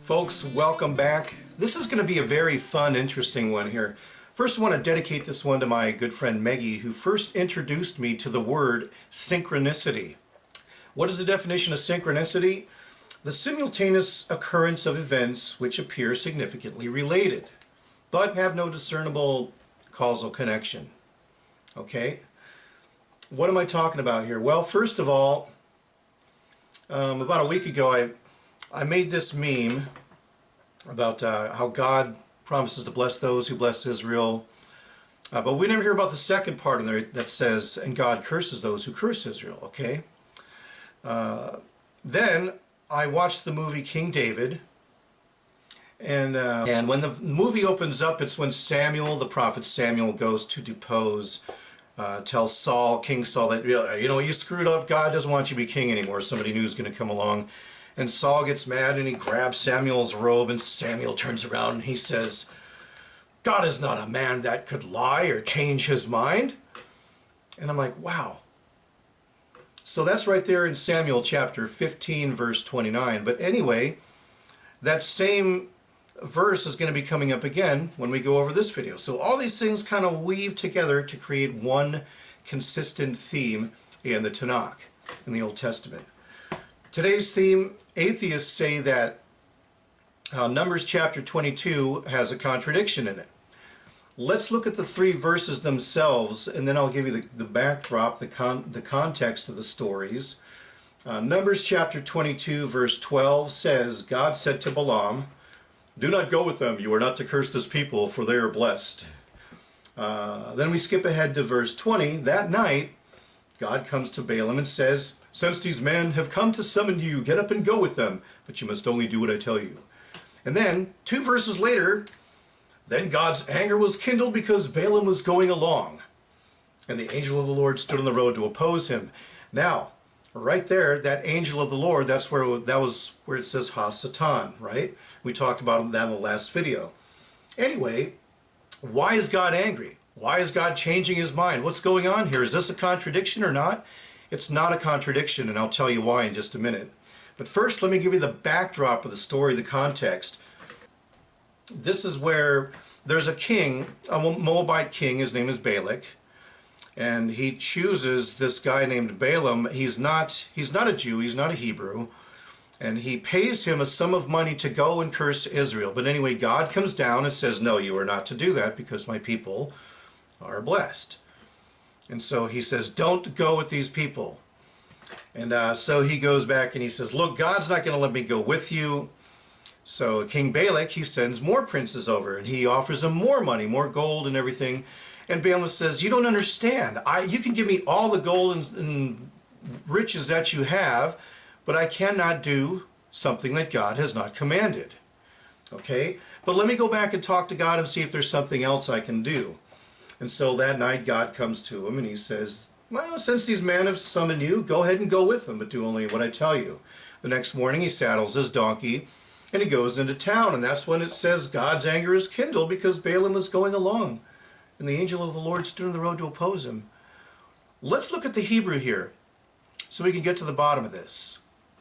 Folks, welcome back. This is going to be a very fun, interesting one here. First, I want to dedicate this one to my good friend Maggie, who first introduced me to the word synchronicity. What is the definition of synchronicity? The simultaneous occurrence of events which appear significantly related, but have no discernible causal connection. Okay? What am I talking about here? Well, first of all, about a week ago, I made this meme about how God promises to bless those who bless Israel, but we never hear about the second part in there that says, and God curses those who curse Israel, okay? Then I watched the movie King David, and when the movie opens up, it's when Samuel, the prophet Samuel, goes to depose, tells Saul, King Saul, that, you know, you screwed up, God doesn't want you to be king anymore. Somebody new is going to come along. And Saul gets mad and he grabs Samuel's robe, and Samuel turns around and he says, God is not a man that could lie or change his mind. And I'm like, wow. So that's right there in Samuel chapter 15, verse 29. But anyway, that same verse is going to be coming up again when we go over this video. So all these things kind of weave together to create one consistent theme in the Tanakh, in the Old Testament. Today's theme, atheists say that Numbers chapter 22 has a contradiction in it. Let's look at the three verses themselves, and then I'll give you the backdrop, the context of the stories. Numbers chapter 22 verse 12 says, God said to Balaam, do not go with them, you are not to curse this people, for they are blessed. Then we skip ahead to verse 20. That night, God comes to Balaam and says, since these men have come to summon you, get up and go with them, but you must only do what I tell you. And then, 2 verses later, then God's anger was kindled because Balaam was going along, and the angel of the Lord stood on the road to oppose him. Now, right there, that angel of the Lord, that was where it says Ha-Satan, right? We talked about that in the last video. Anyway, why is God angry? Why is God changing his mind? What's going on here? Is this a contradiction or not? It's not a contradiction, and I'll tell you why in just a minute. But first, let me give you the backdrop of the story, the context. This is where there's a king, a Moabite king, his name is Balak, and he chooses this guy named Balaam. He's not a Jew, he's not a Hebrew, and he pays him a sum of money to go and curse Israel. But anyway, God comes down and says, no, you are not to do that because my people are blessed. And so he says, don't go with these people. And so he goes back and he says, look, God's not going to let me go with you. So King Balak, he sends more princes over, and he offers them more money, more gold and everything. And Balaam says, you don't understand. You can give me all the gold and riches that you have, but I cannot do something that God has not commanded. Okay? But let me go back and talk to God and see if there's something else I can do. And so that night God comes to him and he says, well, since these men have summoned you, go ahead and go with them, but do only what I tell you. The next morning he saddles his donkey and he goes into town, and that's when it says God's anger is kindled because Balaam was going along, and the angel of the Lord stood on the road to oppose him. Let's look at the Hebrew here so we can get to the bottom of this.